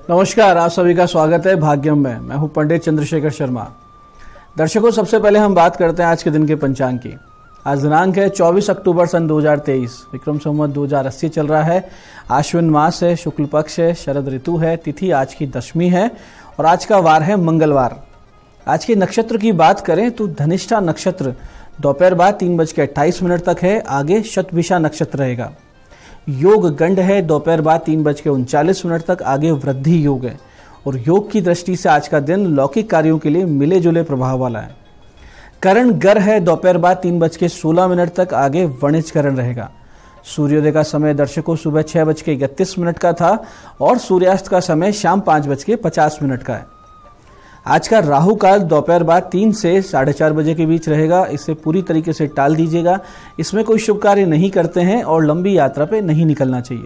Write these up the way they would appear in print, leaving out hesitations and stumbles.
नमस्कार, आप सभी का स्वागत है भाग्यम में। मैं हूं पंडित चंद्रशेखर शर्मा। दर्शकों, सबसे पहले हम बात करते हैं आज के दिन के पंचांग की। आज दिनांक है 24 अक्टूबर सन 2023। विक्रम संवत 2080 चल रहा है। आश्विन मास है, शुक्ल पक्ष है, शरद ऋतु है, तिथि आज की दशमी है और आज का वार है मंगलवार। आज के नक्षत्र की बात करें तो धनिष्ठा नक्षत्र दोपहर बाद 3:28 तक है। आगे शतभिषा नक्षत्र रहेगा। योग गंड है दोपहर बाद 3:39 तक। आगे वृद्धि योग है और योग की दृष्टि से आज का दिन लौकिक कार्यों के लिए मिले जुले प्रभाव वाला है। करण गर है दोपहर बाद 3:16 तक। आगे वणिज करण रहेगा। सूर्योदय का समय दर्शकों सुबह 6:31 का था और सूर्यास्त का समय शाम 5:50 का है। आज का राहु काल दोपहर बाद 3 से 4:30 बजे के बीच रहेगा। इसे पूरी तरीके से टाल दीजिएगा। इसमें कोई शुभ कार्य नहीं करते हैं और लंबी यात्रा पे नहीं निकलना चाहिए।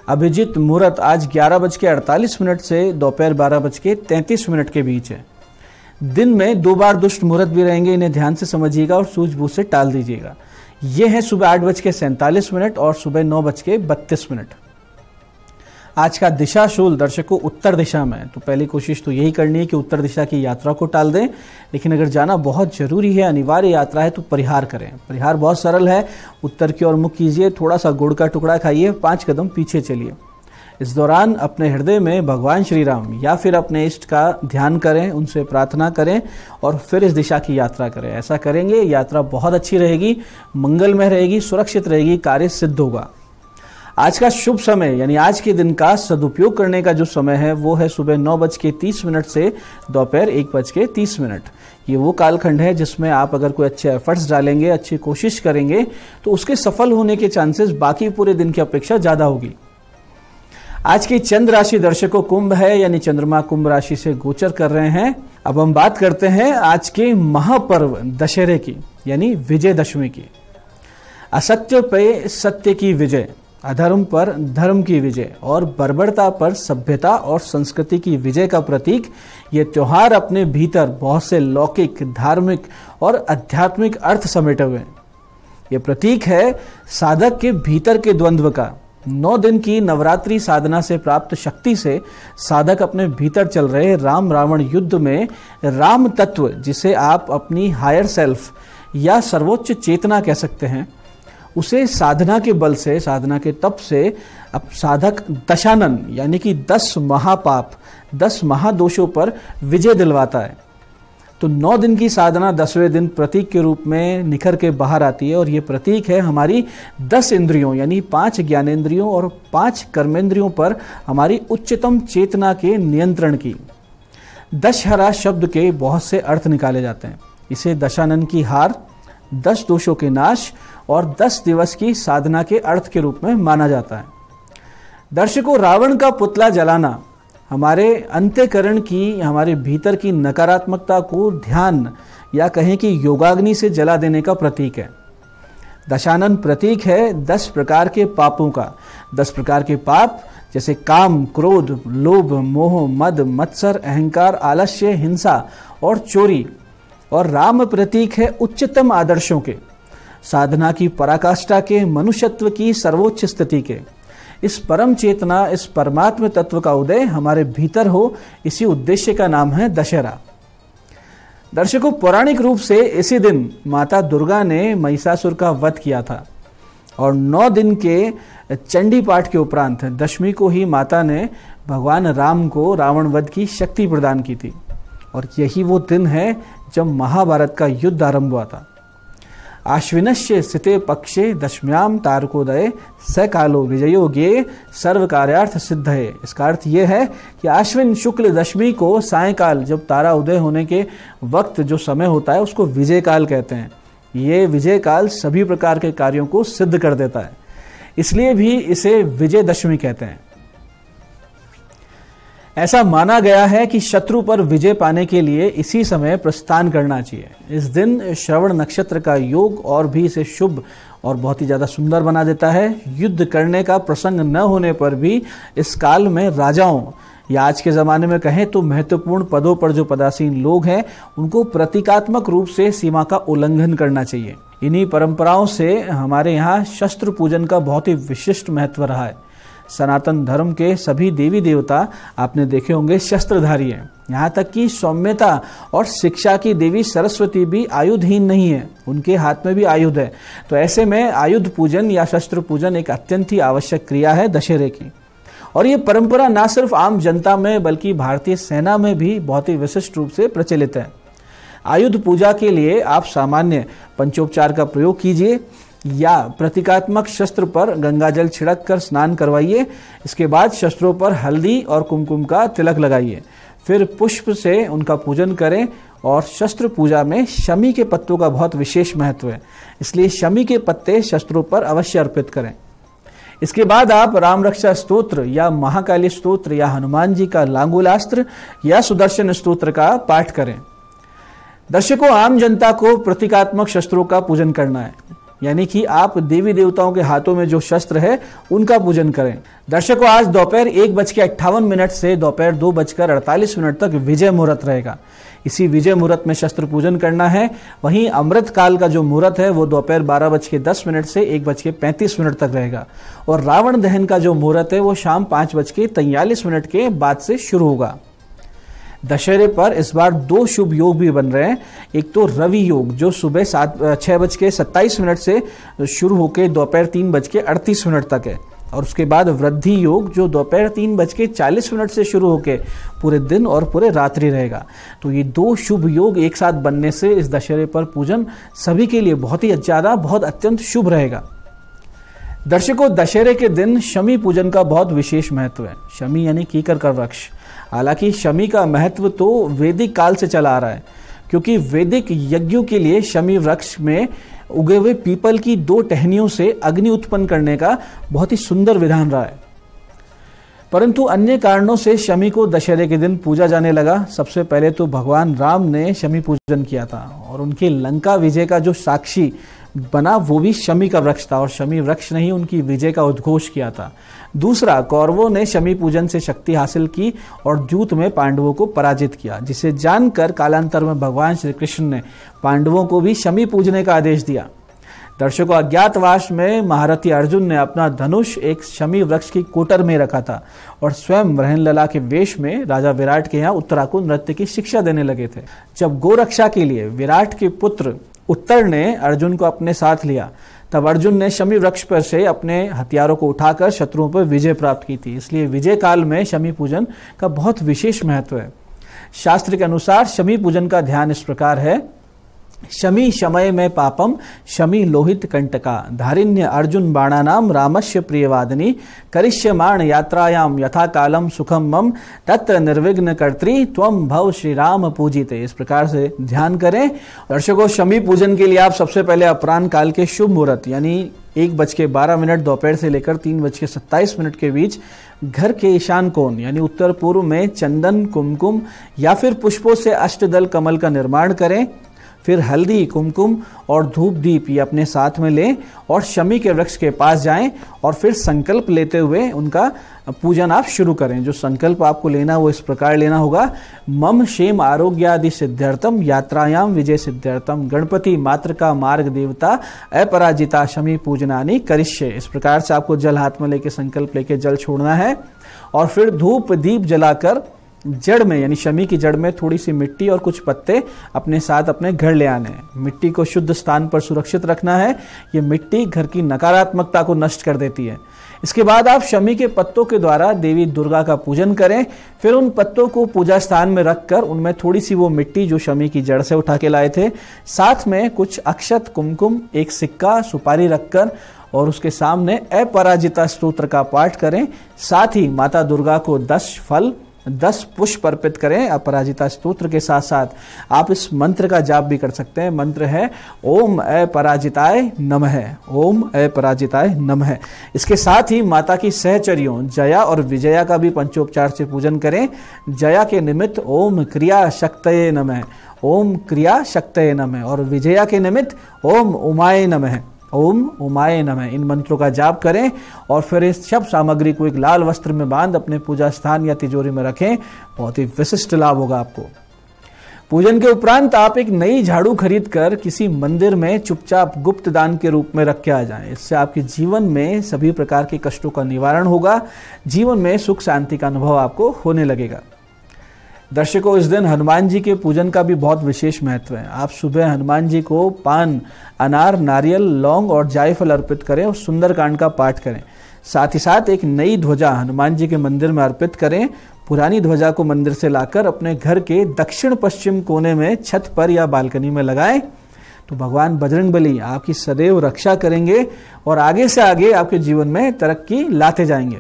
अभिजित मुहूर्त आज 11:48 से दोपहर 12:33 के बीच है। दिन में 2 बार दुष्ट मुहूर्त भी रहेंगे, इन्हें ध्यान से समझिएगा और सूझबूझ से टाल दीजिएगा। ये है सुबह 8:47 और सुबह 9:32। आज का दिशा शूल दर्शकों उत्तर दिशा में, तो पहली कोशिश तो यही करनी है कि उत्तर दिशा की यात्रा को टाल दें। लेकिन अगर जाना बहुत जरूरी है, अनिवार्य यात्रा है, तो परिहार करें। परिहार बहुत सरल है। उत्तर की ओर मुख कीजिए, थोड़ा सा गुड़ का टुकड़ा खाइए, 5 कदम पीछे चलिए। इस दौरान अपने हृदय में भगवान श्री राम या फिर अपने इष्ट का ध्यान करें, उनसे प्रार्थना करें और फिर इस दिशा की यात्रा करें। ऐसा करेंगे यात्रा बहुत अच्छी रहेगी, मंगलमय रहेगी, सुरक्षित रहेगी, कार्य सिद्ध होगा। आज का शुभ समय यानी आज के दिन का सदुपयोग करने का जो समय है वो है सुबह 9:30 से दोपहर 1:30। ये वो कालखंड है जिसमें आप अगर कोई अच्छे एफर्ट्स डालेंगे, अच्छी कोशिश करेंगे तो उसके सफल होने के चांसेस बाकी पूरे दिन की अपेक्षा ज्यादा होगी। आज की चंद्र राशि दर्शकों कुंभ है, यानी चंद्रमा कुंभ राशि से गोचर कर रहे हैं। अब हम बात करते हैं आज के महापर्व दशहरे की, यानी विजयदशमी की। असत्य पे सत्य की विजय, अधर्म पर धर्म की विजय और बर्बरता पर सभ्यता और संस्कृति की विजय का प्रतीक ये त्योहार अपने भीतर बहुत से लौकिक, धार्मिक और आध्यात्मिक अर्थ समेटे हुए हैं। ये प्रतीक है साधक के भीतर के द्वंद्व का। 9 दिन की नवरात्रि साधना से प्राप्त शक्ति से साधक अपने भीतर चल रहे राम रावण युद्ध में राम तत्व, जिसे आप अपनी हायर सेल्फ या सर्वोच्च चेतना कह सकते हैं, उसे साधना के बल से, साधना के तप से अब साधक दशानन यानी कि 10 महापाप, 10 महादोषों पर विजय दिलवाता है। तो 9 दिन की साधना 10वें दिन प्रतीक के रूप में निखर के बाहर आती है और ये प्रतीक है हमारी 10 इंद्रियों यानी 5 ज्ञानेंद्रियों और 5 कर्मेंद्रियों पर हमारी उच्चतम चेतना के नियंत्रण की। दशहरा शब्द के बहुत से अर्थ निकाले जाते हैं। इसे दशानन की हार, 10 दोषों के नाश और 10 दिवस की साधना के अर्थ के रूप में माना जाता है। दर्शकों, रावण का पुतला जलाना हमारे अंतःकरण की, हमारे भीतर की नकारात्मकता को ध्यान या कहें कि योगाग्नि से जला देने का प्रतीक है। दशानन प्रतीक है 10 प्रकार के पापों का। 10 प्रकार के पाप जैसे काम, क्रोध, लोभ, मोह, मद, मत्सर, अहंकार, आलस्य, हिंसा और चोरी। और राम प्रतीक है उच्चतम आदर्शों के, साधना की पराकाष्ठा के, मनुष्यत्व की सर्वोच्च स्थिति के। इस परम चेतना, इस परमात्म तत्व का उदय हमारे भीतर हो, इसी उद्देश्य का नाम है दशहरा। दर्शकों, पौराणिक रूप से इसी दिन माता दुर्गा ने महिषासुर का वध किया था और 9 दिन के चंडी पाठ के उपरांत दशमी को ही माता ने भगवान राम को रावण वध की शक्ति प्रदान की थी। और यही वो दिन है जब महाभारत का युद्ध आरंभ हुआ था। आश्विनस्य स्थिते पक्षे दशम्याम तारकोदय स कालो विजयो ज्ञे सर्व कार्यार्थ सिद्ध है। इसका अर्थ यह है कि आश्विन शुक्ल दशमी को सायंकाल, जब तारा उदय होने के वक्त जो समय होता है, उसको विजय काल कहते हैं। ये विजय काल सभी प्रकार के कार्यों को सिद्ध कर देता है, इसलिए भी इसे विजयदशमी कहते हैं। ऐसा माना गया है कि शत्रु पर विजय पाने के लिए इसी समय प्रस्थान करना चाहिए। इस दिन श्रवण नक्षत्र का योग और भी इसे शुभ और बहुत ही ज्यादा सुंदर बना देता है। युद्ध करने का प्रसंग न होने पर भी इस काल में राजाओं या आज के ज़माने में कहें तो महत्वपूर्ण पदों पर जो पदासीन लोग हैं उनको प्रतीकात्मक रूप से सीमा का उल्लंघन करना चाहिए। इन्हीं परंपराओं से हमारे यहाँ शस्त्र पूजन का बहुत ही विशिष्ट महत्व रहा है। सनातन धर्म के सभी देवी देवता आपने देखे होंगे शस्त्रधारी हैं। यहाँ तक कि सौम्यता और शिक्षा की देवी सरस्वती भी आयुधहीन नहीं है, उनके हाथ में भी आयुध है। तो ऐसे में आयुध पूजन या शस्त्र पूजन एक अत्यंत ही आवश्यक क्रिया है दशहरे की। और ये परंपरा ना सिर्फ आम जनता में बल्कि भारतीय सेना में भी बहुत ही विशिष्ट रूप से प्रचलित है। आयुध पूजा के लिए आप सामान्य पंचोपचार का प्रयोग कीजिए या प्रतीकात्मक शस्त्र पर गंगाजल छिड़क कर स्नान करवाइए। इसके बाद शस्त्रों पर हल्दी और कुमकुम का तिलक लगाइए, फिर पुष्प से उनका पूजन करें। और शस्त्र पूजा में शमी के पत्तों का बहुत विशेष महत्व है, इसलिए शमी के पत्ते शस्त्रों पर अवश्य अर्पित करें। इसके बाद आप राम रक्षा स्तोत्र या महाकाली स्तोत्र या हनुमान जी का लांगुलास्त्र या सुदर्शन स्तोत्र का पाठ करें। दर्शकों, आम जनता को प्रतीकात्मक शस्त्रों का पूजन करना है, यानी कि आप देवी देवताओं के हाथों में जो शस्त्र है उनका पूजन करें। दर्शकों, आज दोपहर 1:58 से दोपहर 2:48 तक विजय मुहूर्त रहेगा। इसी विजय मुहूर्त में शस्त्र पूजन करना है। वहीं अमृत काल का जो मुहूर्त है वो दोपहर 12:10 से 1:35 तक रहेगा। और रावण दहन का जो मुहूर्त है वो शाम 5:43 के बाद से शुरू होगा। दशहरे पर इस बार 2 शुभ योग भी बन रहे हैं। एक तो रवि योग जो सुबह 6:27 से शुरू होकर दोपहर 3:38 तक है, और उसके बाद वृद्धि योग जो दोपहर 3:40 से शुरू होकर पूरे दिन और पूरे रात्रि रहेगा। तो ये 2 शुभ योग एक साथ बनने से इस दशहरे पर पूजन सभी के लिए बहुत ही ज्यादा बहुत अत्यंत शुभ रहेगा। दर्शकों, दशहरे के दिन शमी पूजन का बहुत विशेष महत्व है। शमी यानी कीकर का वृक्ष। हालांकि शमी का महत्व तो वैदिक काल से चला आ रहा है, क्योंकि वैदिक यज्ञों के लिए शमी वृक्ष में उगे हुए पीपल की 2 टहनियों से अग्नि उत्पन्न करने का बहुत ही सुंदर विधान रहा है। परंतु अन्य कारणों से शमी को दशहरे के दिन पूजा जाने लगा। सबसे पहले तो भगवान राम ने शमी पूजन किया था, और उनके लंका विजय का जो साक्षी बना वो भी शमी का वृक्ष था, और शमी वृक्ष ने ही उनकी विजय का उद्घोष किया था। दूसरा, कौरवों ने शमी पूजन से शक्ति हासिल की और द्यूत में पांडवों को पराजित किया, जिसे जानकर कालांतर में भगवान श्री कृष्ण ने पांडवों को भी शमी पूजने का आदेश दिया। दर्शकों, अज्ञातवास में महारथी अर्जुन ने अपना धनुष एक शमी वृक्ष की कोटर में रखा था और स्वयं रहनलला के वेश में राजा विराट के यहाँ उत्तरा को नृत्य की शिक्षा देने लगे थे। जब गोरक्षा के लिए विराट के पुत्र उत्तर ने अर्जुन को अपने साथ लिया, तब अर्जुन ने शमी वृक्ष पर से अपने हथियारों को उठाकर शत्रुओं पर विजय प्राप्त की थी। इसलिए विजय काल में शमी पूजन का बहुत विशेष महत्व है। शास्त्र के अनुसार शमी पूजन का ध्यान इस प्रकार है: शमी शमय में पापम शमी लोहित कंटका धारिण्य अर्जुन बाणानाम रामस्य प्रियवादिनी करिष्यमाण यात्रायाम यथा कालम सुखम मम तत्र निर्विघ्न कर्त्री त्वम भव श्री राम पूजिते। इस प्रकार से ध्यान करें। दर्शकों, शमी पूजन के लिए आप सबसे पहले अपराह्न काल के शुभ मुहूर्त यानी 1:12 दोपहर से लेकर 3:27 के बीच घर के ईशान कोण यानी उत्तर पूर्व में चंदन, कुमकुम या फिर पुष्पों से अष्टदल कमल का निर्माण करें। फिर हल्दी, कुमकुम और धूप दीप ये अपने साथ में लें और शमी के वृक्ष के पास जाएं और फिर संकल्प लेते हुए उनका पूजन आप शुरू करें। जो संकल्प आपको लेना वो इस प्रकार लेना होगा: मम क्षेम आरोग्यादि सिद्ध्यर्थम यात्रायाम विजय सिद्ध्यर्थम गणपति मातृका मार्ग देवता अपराजिता शमी पूजनानि करिष्ये। इस प्रकार से आपको जल हाथ में लेके संकल्प लेके जल छोड़ना है और फिर धूप दीप जलाकर जड़ में यानी शमी की जड़ में थोड़ी सी मिट्टी और कुछ पत्ते अपने साथ अपने घर ले आने हैं। मिट्टी को शुद्ध स्थान पर सुरक्षित रखना है। ये मिट्टी घर की नकारात्मकता को नष्ट कर देती है। इसके बाद आप शमी के पत्तों के द्वारा देवी दुर्गा का पूजन करें। फिर उन पत्तों को पूजा स्थान में रखकर उनमें थोड़ी सी वो मिट्टी जो शमी की जड़ से उठा के लाए थे, साथ में कुछ अक्षत, कुमकुम, एक सिक्का, सुपारी रखकर और उसके सामने अपराजिता स्तोत्र का पाठ करें। साथ ही माता दुर्गा को 10 फल 10 पुष्प अर्पित करें। अपराजिता स्तोत्र के साथ साथ आप इस मंत्र का जाप भी कर सकते हैं। मंत्र है ओम अपराजिताय नमः, ओम अपराजिताय नमः। इसके साथ ही माता की सहचरियों जया और विजया का भी पंचोपचार से पूजन करें। जया के निमित्त ओम क्रिया शक्तये नमः, ओम क्रिया शक्तये नमः, और विजया के निमित्त ओम उमाय नमः, ओम उमाय नमः। इन मंत्रों का जाप करें और फिर इस सब सामग्री को एक लाल वस्त्र में बांध अपने पूजा स्थान या तिजोरी में रखें। बहुत ही विशिष्ट लाभ होगा आपको। पूजन के उपरांत आप एक नई झाड़ू खरीद कर किसी मंदिर में चुपचाप गुप्त दान के रूप में रख के आ जाएं। इससे आपके जीवन में सभी प्रकार के कष्टों का निवारण होगा, जीवन में सुख शांति का अनुभव आपको होने लगेगा। दर्शकों, इस दिन हनुमान जी के पूजन का भी बहुत विशेष महत्व है। आप सुबह हनुमान जी को पान, अनार, नारियल, लौंग और जायफल अर्पित करें और सुंदरकांड का पाठ करें। साथ ही साथ एक नई ध्वजा हनुमान जी के मंदिर में अर्पित करें। पुरानी ध्वजा को मंदिर से लाकर अपने घर के दक्षिण पश्चिम कोने में छत पर या बालकनी में लगाएं, तो भगवान बजरंगबली आपकी सदैव रक्षा करेंगे और आगे से आगे आपके जीवन में तरक्की लाते जाएंगे।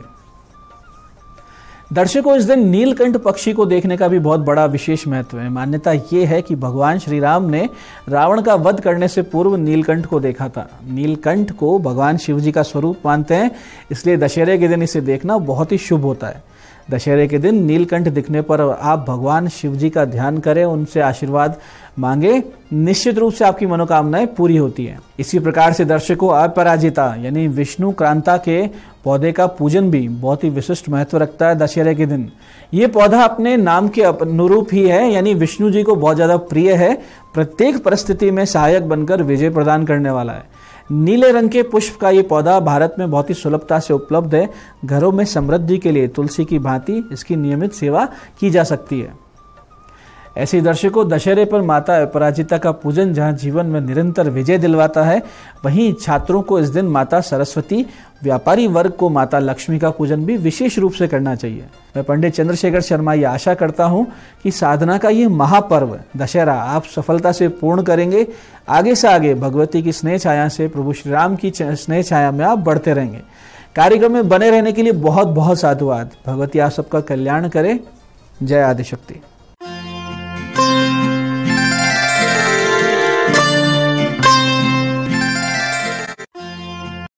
दर्शकों, इस दिन नीलकंठ पक्षी को देखने का भी बहुत बड़ा विशेष महत्व है। मान्यता ये है कि भगवान श्री राम ने रावण का वध करने से पूर्व नीलकंठ को देखा था। नीलकंठ को भगवान शिव जी का स्वरूप मानते हैं, इसलिए दशहरे के दिन इसे देखना बहुत ही शुभ होता है। दशहरे के दिन नीलकंठ दिखने पर आप भगवान शिव जी का ध्यान करें, उनसे आशीर्वाद मांगे, निश्चित रूप से आपकी मनोकामनाएं पूरी होती हैं। इसी प्रकार से दर्शकों, अपराजिता यानी विष्णु क्रांता के पौधे का पूजन भी बहुत ही विशिष्ट महत्व रखता है दशहरे के दिन। ये पौधा अपने नाम के अनुरूप ही है, यानी विष्णु जी को बहुत ज्यादा प्रिय है। प्रत्येक परिस्थिति में सहायक बनकर विजय प्रदान करने वाला है। नीले रंग के पुष्प का ये पौधा भारत में बहुत ही सुलभता से उपलब्ध है। घरों में समृद्धि के लिए तुलसी की भांति इसकी नियमित सेवा की जा सकती है। ऐसे ही दर्शकों, दशहरे पर माता अपराजिता का पूजन जहां जीवन में निरंतर विजय दिलवाता है, वहीं छात्रों को इस दिन माता सरस्वती, व्यापारी वर्ग को माता लक्ष्मी का पूजन भी विशेष रूप से करना चाहिए। मैं पंडित चंद्रशेखर शर्मा ये आशा करता हूं कि साधना का ये महापर्व दशहरा आप सफलता से पूर्ण करेंगे। आगे से आगे भगवती की स्नेह छाया से, प्रभु श्री राम की स्नेह छाया में आप बढ़ते रहेंगे। कार्यक्रम में बने रहने के लिए बहुत बहुत साधुवाद। भगवती आप सबका कल्याण करे। जय आदिशक्ति।